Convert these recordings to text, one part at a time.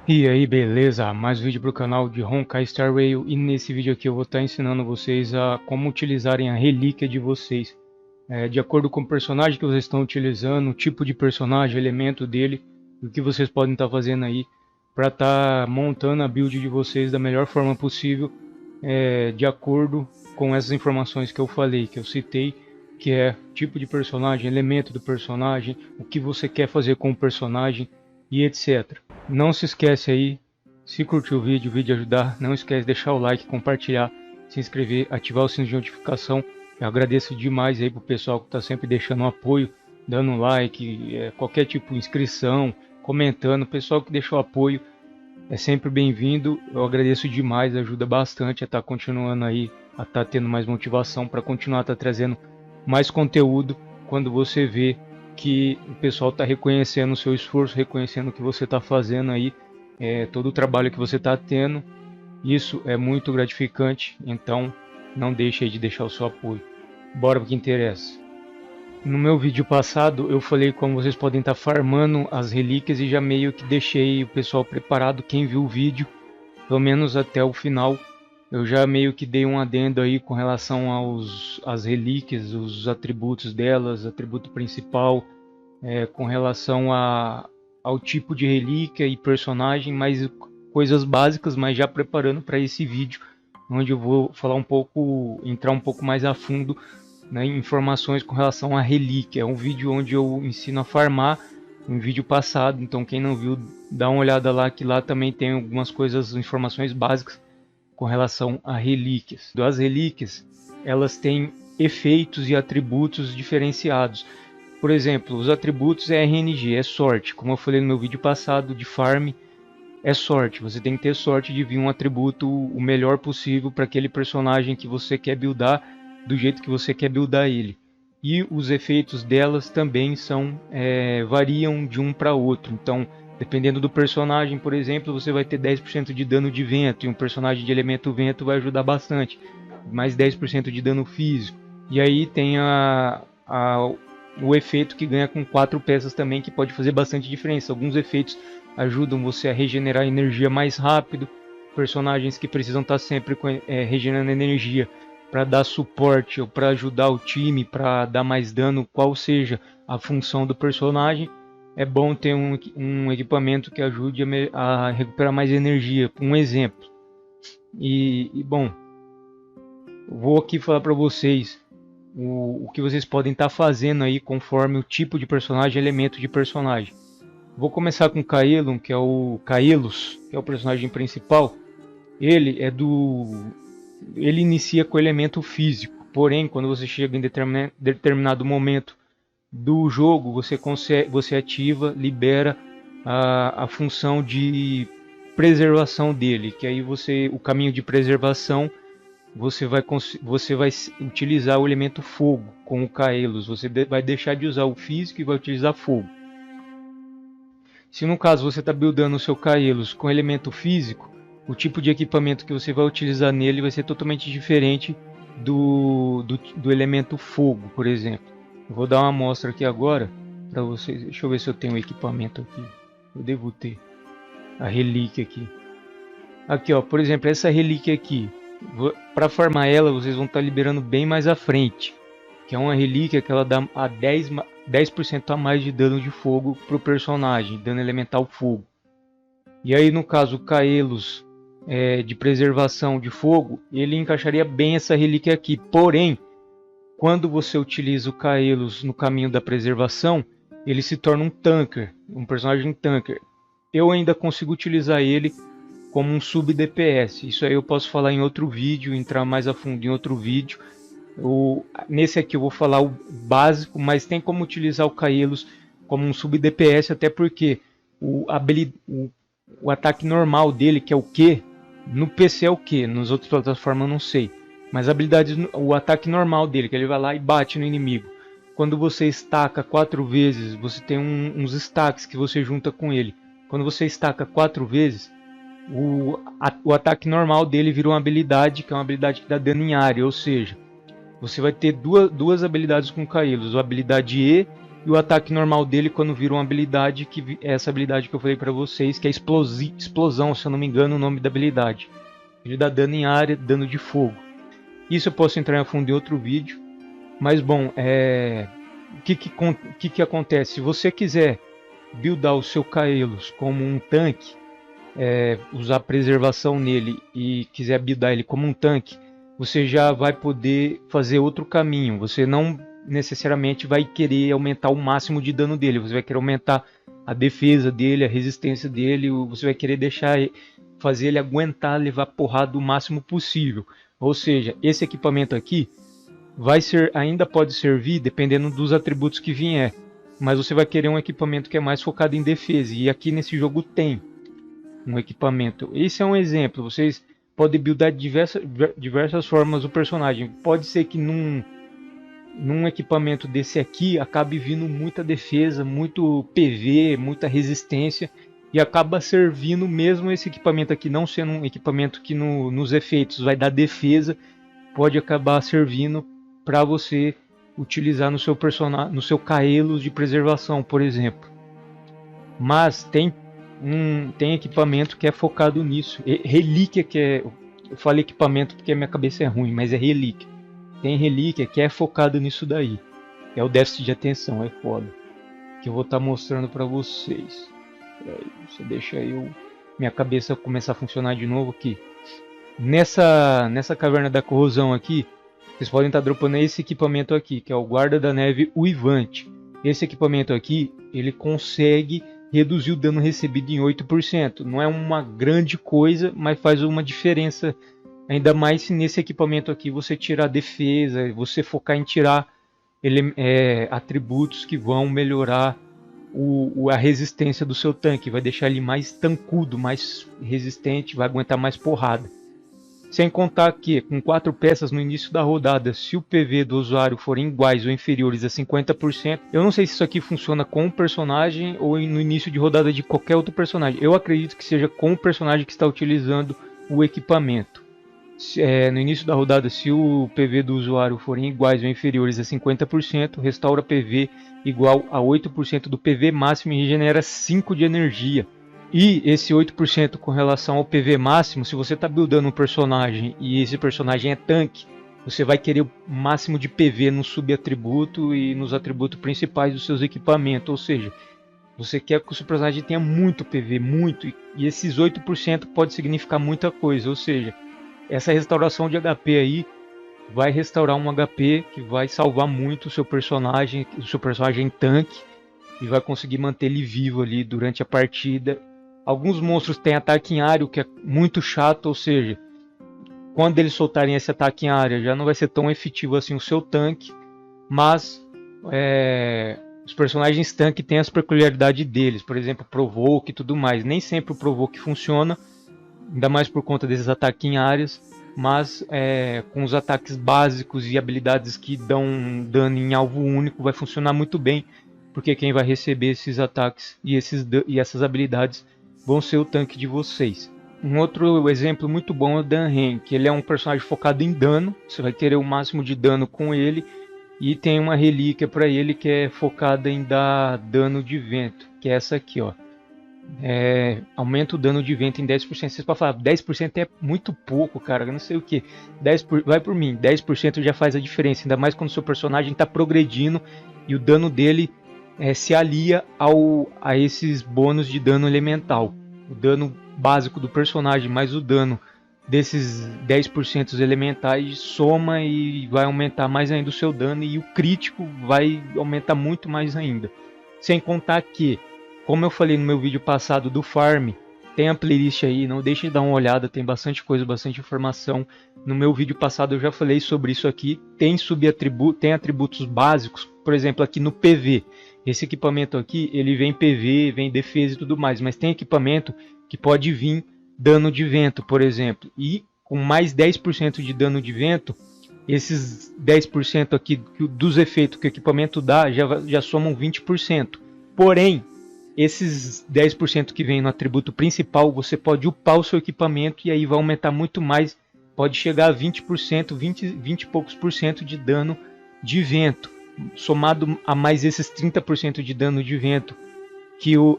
E aí, beleza? Mais vídeo para o canal de Honkai Star Rail, e nesse vídeo aqui eu vou estar ensinando vocês a como utilizarem a relíquia de vocês. De acordo com o personagem que vocês estão utilizando, o tipo de personagem, elemento dele, o que vocês podem estar fazendo aí para estar montando a build de vocês da melhor forma possível, de acordo com essas informações que eu falei, que eu citei, que é tipo de personagem, elemento do personagem, o que você quer fazer com o personagem e etc. Não se esquece aí, se curtiu o vídeo ajudar, não esquece de deixar o like, compartilhar, se inscrever, ativar o sino de notificação. Eu agradeço demais aí pro pessoal que está sempre deixando um apoio, dando um like, qualquer tipo de inscrição, comentando. O pessoal que deixou apoio é sempre bem-vindo. Eu agradeço demais, ajuda bastante a estar continuando aí, a estar tendo mais motivação para continuar trazendo mais conteúdo quando você vê que o pessoal está reconhecendo o seu esforço, reconhecendo o que você está fazendo aí, todo o trabalho que você está tendo. Isso é muito gratificante, então não deixe aí de deixar o seu apoio. Bora para o que interessa. No meu vídeo passado eu falei como vocês podem estar farmando as relíquias e já meio que deixei o pessoal preparado. Quem viu o vídeo, pelo menos até o final, eu já meio que dei um adendo aí com relação às relíquias, os atributos delas, atributo principal, com relação ao tipo de relíquia e personagem, mas coisas básicas, mas já preparando para esse vídeo, onde eu vou falar um pouco, entrar um pouco mais a fundo, né, informações com relação à relíquia. É um vídeo onde eu ensino a farmar, um vídeo passado, então quem não viu, dá uma olhada lá, que lá também tem algumas coisas, informações básicas com relação a relíquias. As relíquias, elas têm efeitos e atributos diferenciados. Por exemplo, os atributos é RNG, é sorte. Como eu falei no meu vídeo passado de farm, é sorte. Você tem que ter sorte de vir um atributo o melhor possível para aquele personagem que você quer buildar, do jeito que você quer buildar ele. E os efeitos delas também variam de um para outro. Então, dependendo do personagem, por exemplo, você vai ter 10% de dano de vento, e um personagem de elemento vento vai ajudar bastante. Mais 10% de dano físico. E aí tem o efeito que ganha com 4 peças também, que pode fazer bastante diferença. Alguns efeitos ajudam você a regenerar energia mais rápido. Personagens que precisam estar sempre regenerando energia para dar suporte ou para ajudar o time, para dar mais dano, qual seja a função do personagem, é bom ter um equipamento que ajude a recuperar mais energia. Um exemplo. Bom, vou aqui falar para vocês o que vocês podem estar fazendo aí conforme o tipo de personagem, elemento de personagem. Vou começar com o Kaelon, que é o Kaelos, que é o personagem principal. Ele inicia com o elemento físico. Porém, quando você chega em determinado momento do jogo, você ativa, libera a função de preservação dele, que aí o caminho de preservação, você vai utilizar o elemento fogo com o Kaelos. Você vai deixar de usar o físico e vai utilizar fogo. Se no caso você está buildando o seu Kaelos com elemento físico, o tipo de equipamento que você vai utilizar nele vai ser totalmente diferente do elemento fogo, por exemplo. Eu vou dar uma amostra aqui agora para vocês. Deixa eu ver se eu tenho o equipamento aqui. Eu devo ter a relíquia aqui. Aqui, ó, por exemplo, essa relíquia aqui. Para farmar ela, vocês vão estar liberando bem mais à frente. Que é uma relíquia que ela dá a 10% a mais de dano de fogo para o personagem, dano elemental fogo. E aí no caso o Kaelos de preservação de fogo, ele encaixaria bem essa relíquia aqui. Porém, quando você utiliza o Kaelos no caminho da preservação, ele se torna um tanker, um personagem tanker. Eu ainda consigo utilizar ele como um sub DPS. Isso aí eu posso falar em outro vídeo, entrar mais a fundo em outro vídeo. Nesse aqui eu vou falar o básico, mas tem como utilizar o Kaelos como um sub DPS, até porque o ataque normal dele, que é o Q, no PC é o Q, nas outras plataformas eu não sei, mas a habilidade, o ataque normal dele, que ele vai lá e bate no inimigo. Quando você estaca 4 vezes, você tem uns stacks que você junta com ele. Quando você estaca 4 vezes, o ataque normal dele vira uma habilidade, que é uma habilidade que dá dano em área, ou seja, você vai ter duas habilidades com Kaelos, a habilidade E e o ataque normal dele quando vira uma habilidade, que é essa habilidade que eu falei para vocês, que é explosão, se eu não me engano o nome da habilidade. Ele dá dano em área, dano de fogo. Isso eu posso entrar a fundo em outro vídeo. Mas bom, o que acontece? Se você quiser buildar o seu Kaelos como um tanque, usar preservação nele e quiser buildar ele como um tanque, você já vai poder fazer outro caminho. Você não necessariamente vai querer aumentar o máximo de dano dele, você vai querer aumentar a defesa dele, a resistência dele, você vai querer fazer ele aguentar levar porrada o máximo possível. Ou seja, esse equipamento aqui ainda pode servir dependendo dos atributos que vier, mas você vai querer um equipamento que é mais focado em defesa, e aqui nesse jogo tem um equipamento. Esse é um exemplo. Vocês podem buildar de diversas formas o personagem. Pode ser que num equipamento desse aqui acabe vindo muita defesa, muito PV, muita resistência, e acaba servindo mesmo esse equipamento aqui não sendo um equipamento que nos efeitos vai dar defesa, pode acabar servindo para você utilizar no seu personagem, no seu Kaelos de preservação, por exemplo. Mas tem equipamento que é focado nisso. Relíquia, eu falei equipamento porque a minha cabeça é ruim, mas é relíquia. Tem relíquia que é focado nisso daí. É o déficit de atenção, é foda. Que eu vou estar mostrando para vocês. Aí, você deixa minha cabeça começar a funcionar de novo aqui. Nessa caverna da corrosão aqui, vocês podem estar dropando esse equipamento aqui, que é o guarda da neve uivante. Esse equipamento aqui, ele consegue reduzir o dano recebido em 8%. Não é uma grande coisa, mas faz uma diferença. Ainda mais se nesse equipamento aqui você tirar defesa, você focar em tirar atributos que vão melhorar a resistência do seu tanque. Vai deixar ele mais tancudo, mais resistente, vai aguentar mais porrada. Sem contar que com 4 peças no início da rodada, se o PV do usuário forem iguais ou inferiores a 50%, eu não sei se isso aqui funciona com o personagem ou no início de rodada de qualquer outro personagem. Eu acredito que seja com o personagem que está utilizando o equipamento. No início da rodada, se o PV do usuário forem iguais ou inferiores a 50%, restaura PV igual a 8% do PV máximo e regenera 5 de energia. E esse 8% com relação ao PV máximo, se você está buildando um personagem e esse personagem é tanque, você vai querer o máximo de PV no subatributo e nos atributos principais dos seus equipamentos. Ou seja, você quer que o seu personagem tenha muito PV, muito, e esses 8% pode significar muita coisa. Ou seja, essa restauração de HP aí vai restaurar um HP que vai salvar muito o seu personagem tanque, e vai conseguir manter ele vivo ali durante a partida. Alguns monstros têm ataque em área, o que é muito chato, ou seja, quando eles soltarem esse ataque em área já não vai ser tão efetivo assim o seu tanque, mas os personagens tanque têm as peculiaridades deles, por exemplo, Provoke e tudo mais. Nem sempre o Provoke funciona, ainda mais por conta desses ataques em áreas, mas com os ataques básicos e habilidades que dão dano em alvo único vai funcionar muito bem, porque quem vai receber esses ataques e essas habilidades vão ser o tanque de vocês. Um outro exemplo muito bom é o Danhen, que ele é um personagem focado em dano. Você vai querer o máximo de dano com ele. E tem uma relíquia para ele que é focada em dar dano de vento, que é essa aqui, ó. Aumenta o dano de vento em 10%. Vocês podem falar, 10% é muito pouco, cara, eu não sei o que. Vai por mim, 10% já faz a diferença, ainda mais quando o seu personagem está progredindo e o dano dele se alia a esses bônus de dano elemental. O dano básico do personagem mais o dano desses 10% elementais soma e vai aumentar mais ainda o seu dano, e o crítico vai aumentar muito mais ainda. Sem contar que, como eu falei no meu vídeo passado do farm, tem a playlist aí, não deixe de dar uma olhada, tem bastante coisa, bastante informação. No meu vídeo passado eu já falei sobre isso aqui. Tem tem atributos básicos, por exemplo, aqui no PV. Esse equipamento aqui, ele vem PV, vem defesa e tudo mais, mas tem equipamento que pode vir dano de vento, por exemplo. E com mais 10% de dano de vento, esses 10% aqui dos efeitos que o equipamento dá já somam 20%. Porém, esses 10% que vem no atributo principal, você pode upar o seu equipamento e aí vai aumentar muito mais. Pode chegar a 20%, 20 e poucos por cento de dano de vento. somado a mais esses 30% de dano de vento,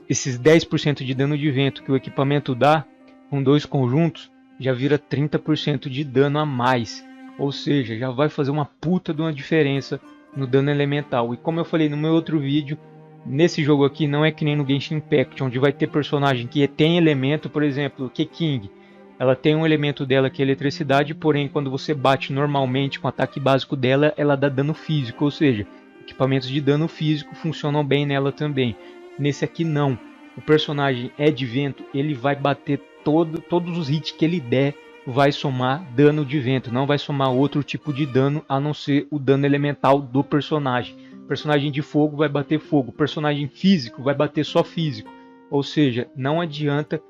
esses 10% de dano de vento que o equipamento dá, com 2 conjuntos, já vira 30% de dano a mais. Ou seja, já vai fazer uma puta de uma diferença no dano elemental. E como eu falei no meu outro vídeo, nesse jogo aqui não é que nem no Genshin Impact, onde vai ter personagem que tem elemento, por exemplo, Keqing. Ela tem um elemento dela que é eletricidade, porém quando você bate normalmente com o ataque básico dela, ela dá dano físico, ou seja, equipamentos de dano físico funcionam bem nela também. Nesse aqui não, o personagem é de vento, ele vai bater todos os hits que ele der, vai somar dano de vento, não vai somar outro tipo de dano a não ser o dano elemental do personagem. Personagem de fogo vai bater fogo, personagem físico vai bater só físico, ou seja, não adianta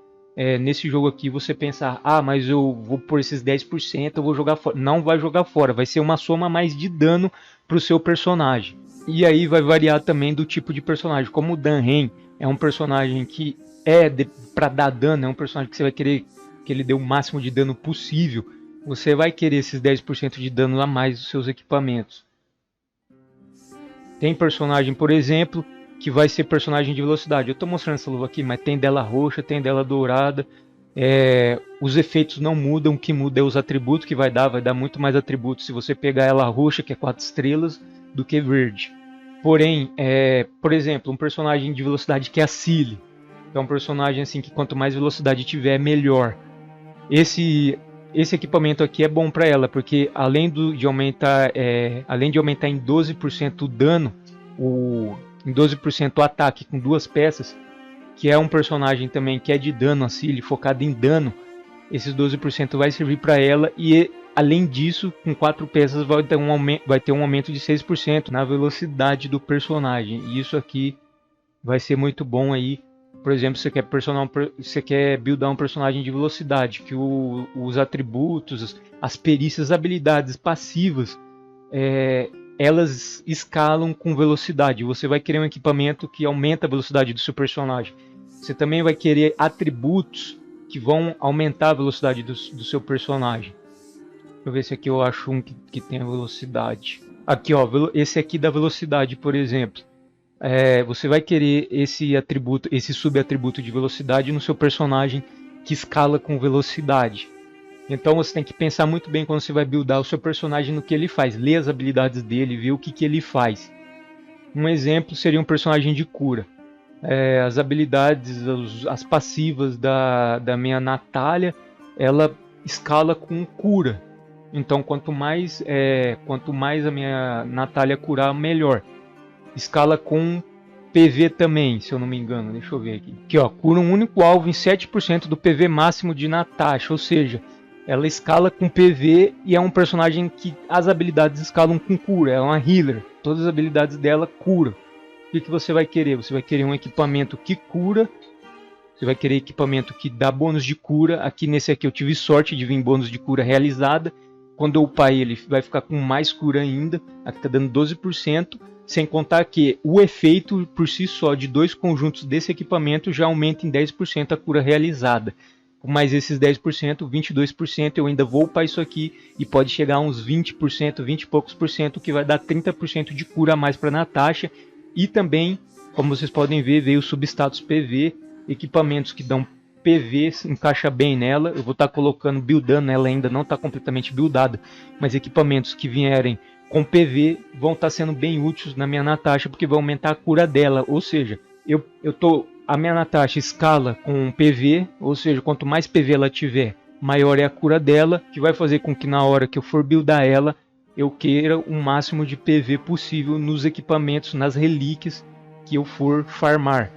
nesse jogo aqui você pensar, ah, mas eu vou por esses 10%, eu vou jogar fora. Não vai jogar fora, vai ser uma soma mais de dano para o seu personagem. E aí vai variar também do tipo de personagem, como o Danhen é um personagem que para dar dano, é um personagem que você vai querer que ele dê o máximo de dano possível, você vai querer esses 10% de dano a mais dos seus equipamentos. Tem personagem, por exemplo, que vai ser personagem de velocidade. Eu estou mostrando essa luva aqui, mas tem dela roxa, tem dela dourada. Os efeitos não mudam, o que muda é os atributos que vai dar muito mais atributos se você pegar ela roxa, que é 4 estrelas, do que verde. Porém, por exemplo, um personagem de velocidade que é a Cilly, que é um personagem assim que quanto mais velocidade tiver, melhor. Esse equipamento aqui é bom para ela, porque além de aumentar em 12% o dano, em 12% o ataque com 2 peças, que é um personagem também que é de dano, assim, focado em dano, esses 12% vai servir para ela, e além disso, com 4 peças vai ter um aumento de 6% na velocidade do personagem, e isso aqui vai ser muito bom aí. Por exemplo, você quer buildar um personagem de velocidade, que os atributos, as perícias, as habilidades passivas, elas escalam com velocidade. Você vai querer um equipamento que aumenta a velocidade do seu personagem. Você também vai querer atributos que vão aumentar a velocidade do seu personagem. Deixa eu ver se aqui eu acho um que tem a velocidade. Aqui, ó, esse aqui da velocidade, por exemplo. Você vai querer esse subatributo de velocidade no seu personagem que escala com velocidade. Então você tem que pensar muito bem quando você vai buildar o seu personagem no que ele faz, ler as habilidades dele, ver o que ele faz. Um exemplo seria um personagem de cura. As habilidades, as passivas da minha Natália, ela escala com cura. Então quanto mais a minha Natália curar, melhor. Escala com PV também, se eu não me engano. Deixa eu ver aqui. Aqui, ó, cura um único alvo em 7% do PV máximo de Natasha. Ou seja, ela escala com PV e é um personagem que as habilidades escalam com cura. É uma healer. Todas as habilidades dela curam. O que você vai querer? Você vai querer um equipamento que cura. Você vai querer equipamento que dá bônus de cura. Aqui nesse aqui eu tive sorte de vir bônus de cura realizada. Quando eu upar ele vai ficar com mais cura ainda. Aqui está dando 12%. Sem contar que o efeito por si só de 2 conjuntos desse equipamento já aumenta em 10% a cura realizada. Com mais esses 10%, 22% eu ainda vou upar isso aqui e pode chegar a uns 20%, 20 e poucos por cento, que vai dar 30% de cura a mais para Natasha. E também, como vocês podem ver, veio o substatus PV, equipamentos que dão PV, encaixa bem nela. Eu vou estar colocando, buildando, ela ainda não está completamente buildada, mas equipamentos que vierem com PV vão estar sendo bem úteis na minha Natasha, porque vai aumentar a cura dela. Ou seja, a minha Natasha escala com PV, ou seja, quanto mais PV ela tiver, maior é a cura dela, que vai fazer com que na hora que eu for buildar ela, eu queira o máximo de PV possível nos equipamentos, nas relíquias que eu for farmar.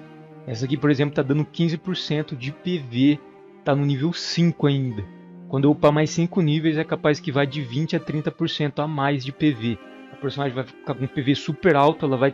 Essa aqui, por exemplo, está dando 15% de PV, está no nível 5 ainda. Quando eu upar mais 5 níveis, é capaz que vá de 20 a 30% a mais de PV. A personagem vai ficar com PV super alto, ela vai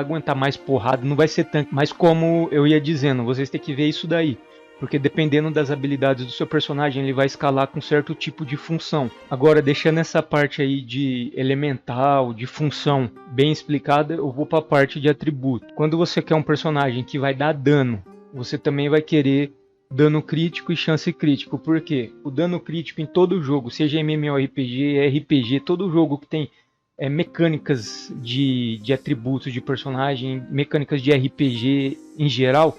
aguentar mais porrada, não vai ser tanque. Mas como eu ia dizendo, vocês têm que ver isso daí. Porque dependendo das habilidades do seu personagem, ele vai escalar com certo tipo de função. Agora, deixando essa parte aí de elemental, de função bem explicada, eu vou para a parte de atributo. Quando você quer um personagem que vai dar dano, você também vai querer dano crítico e chance crítico. Por quê? O dano crítico em todo jogo, seja MMORPG, RPG, todo jogo que tem mecânicas de atributos de personagem, mecânicas de RPG em geral,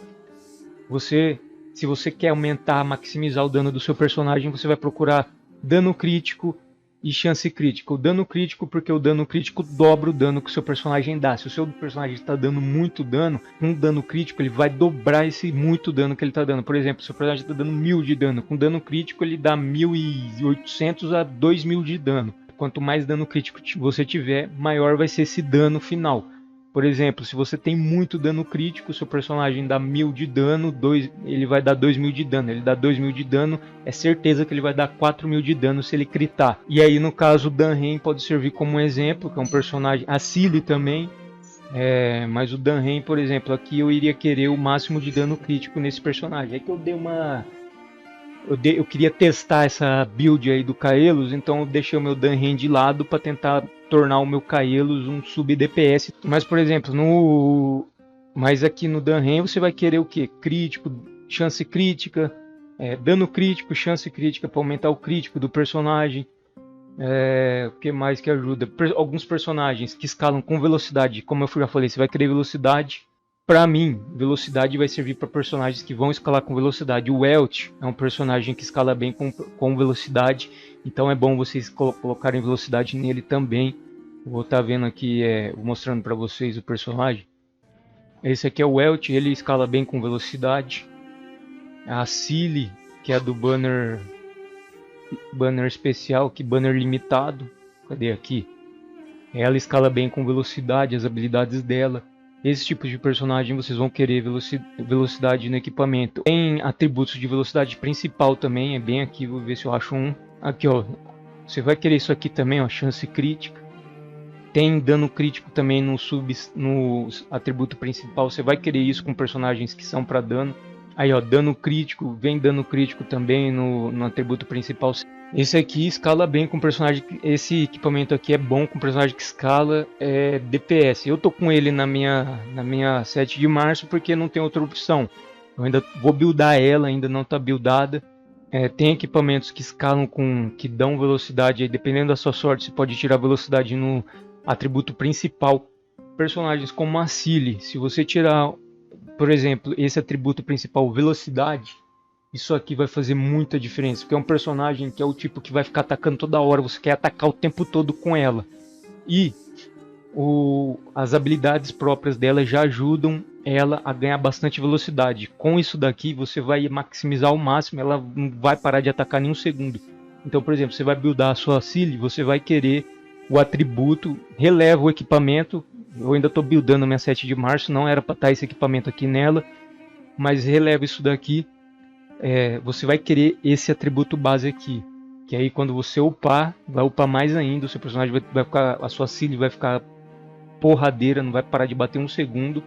se você quer aumentar, maximizar o dano do seu personagem, você vai procurar dano crítico e chance crítica. O dano crítico, porque o dano crítico dobra o dano que o seu personagem dá. Se o seu personagem está dando muito dano, com dano crítico ele vai dobrar esse muito dano que ele está dando. Por exemplo, se o seu personagem está dando 1000 de dano, com dano crítico ele dá 1800 a 2000 de dano. Quanto mais dano crítico você tiver, maior vai ser esse dano final. Por exemplo, se você tem muito dano crítico, seu personagem dá 1000 de dano, ele vai dar 2000 de dano. Ele dá 2000 de dano, é certeza que ele vai dar 4000 de dano se ele critar. E aí, no caso, o Dunham pode servir como um exemplo, que é um personagem... A Cilly também, mas o Dunham, por exemplo, aqui eu iria querer o máximo de dano crítico nesse personagem. É que eu dei uma... Eu queria testar essa build aí do Kaelos, então eu deixei o meu Dunham de lado para tentar tornar o meu Kaelos um sub DPS. Mas, por exemplo, mas aqui no Dunham você vai querer o que? Crítico, chance crítica, dano crítico, chance crítica para aumentar o crítico do personagem. O que mais que ajuda? Alguns personagens que escalam com velocidade, como eu já falei, você vai querer velocidade. Para mim, velocidade vai servir para personagens que vão escalar com velocidade. O Welt é um personagem que escala bem com velocidade, então é bom vocês colocarem velocidade nele também. Vou estar vendo aqui, mostrando para vocês o personagem. Esse aqui é o Welt, ele escala bem com velocidade. A Cilly, que é do banner especial, que banner limitado. Cadê aqui? Ela escala bem com velocidade, as habilidades dela. Esse tipo de personagem vocês vão querer velocidade no equipamento. Tem atributos de velocidade principal também, é bem aqui, vou ver se eu acho um. Aqui ó, você vai querer isso aqui também, ó, chance crítica. Tem dano crítico também no atributo principal, você vai querer isso com personagens que são para dano. Aí ó, dano crítico, vem dano crítico também no atributo principal. Esse aqui escala bem com personagem. Esse equipamento aqui é bom com personagem que escala DPS. Eu tô com ele na minha 7 de março porque não tem outra opção. Eu ainda vou buildar ela, ainda não está buildada. Tem equipamentos que escalam que dão velocidade. Aí, dependendo da sua sorte, você pode tirar velocidade no atributo principal. Personagens como a Cilly, se você tirar, por exemplo, esse atributo principal, velocidade, isso aqui vai fazer muita diferença, porque é um personagem que é o tipo que vai ficar atacando toda hora, você quer atacar o tempo todo com ela. E as habilidades próprias dela já ajudam ela a ganhar bastante velocidade. Com isso daqui você vai maximizar ao máximo, ela não vai parar de atacar nem um segundo. Então, por exemplo, você vai buildar a sua Cilly, você vai querer o atributo, releva o equipamento. Eu ainda estou buildando minha 7 de março, não era para estar esse equipamento aqui nela, mas releva isso daqui. Você vai querer esse atributo base aqui, que aí quando você upar, vai upar mais ainda, o seu personagem vai ficar, a sua Cilly vai ficar porradeira, não vai parar de bater um segundo.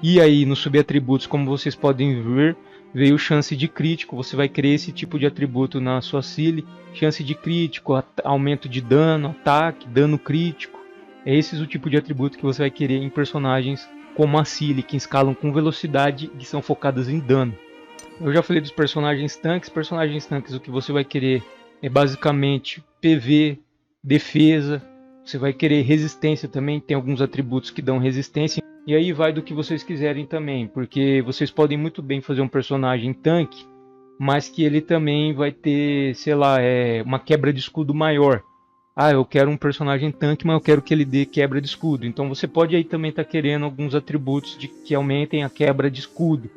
E aí nos subatributos, como vocês podem ver, veio chance de crítico, você vai querer esse tipo de atributo na sua Cilly, chance de crítico, aumento de dano, ataque, dano crítico. Esse é o tipo de atributo que você vai querer em personagens como a Cilly, que escalam com velocidade e são focadas em dano. Eu já falei dos personagens tanques. Personagens tanques, o que você vai querer é basicamente PV, defesa. Você vai querer resistência também, tem alguns atributos que dão resistência. E aí vai do que vocês quiserem também, porque vocês podem muito bem fazer um personagem tanque, mas que ele também vai ter, sei lá, uma quebra de escudo maior. Eu quero um personagem tanque, mas eu quero que ele dê quebra de escudo. Então você pode aí também estar querendo alguns atributos que aumentem a quebra de escudo,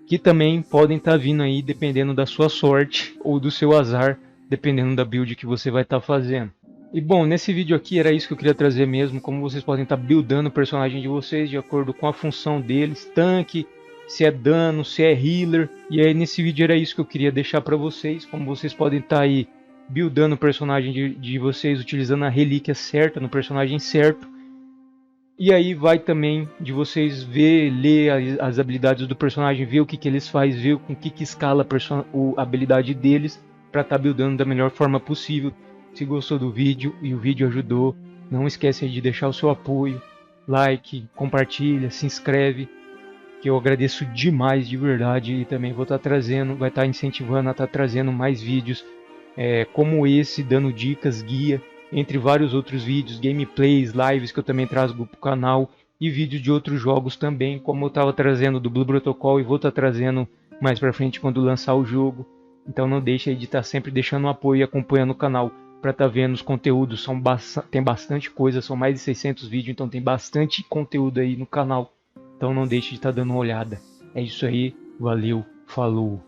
que também podem estar vindo aí dependendo da sua sorte ou do seu azar, dependendo da build que você vai estar fazendo. E bom, nesse vídeo aqui era isso que eu queria trazer mesmo, como vocês podem estar buildando o personagem de vocês de acordo com a função deles, tanque, se é dano, se é healer. E aí nesse vídeo era isso que eu queria deixar para vocês, como vocês podem estar aí buildando o personagem de vocês, utilizando a relíquia certa, no personagem certo. E aí vai também de vocês ler as habilidades do personagem, ver o que eles fazem, ver com que escala a habilidade deles, para estar buildando da melhor forma possível. Se gostou do vídeo e o vídeo ajudou, não esquece de deixar o seu apoio, like, compartilha, se inscreve, que eu agradeço demais de verdade. E também vou estar trazendo, vai estar incentivando a estar trazendo mais vídeos como esse, dando dicas, guia entre vários outros vídeos, gameplays, lives que eu também trago para o canal e vídeos de outros jogos também, como eu estava trazendo do Blue Protocol e vou estar trazendo mais para frente quando lançar o jogo. Então não deixa aí de estar sempre deixando um apoio e acompanhando o canal para estar vendo os conteúdos. Tem bastante coisa, são mais de 600 vídeos, então tem bastante conteúdo aí no canal. Então não deixe de estar dando uma olhada. É isso aí, valeu, falou!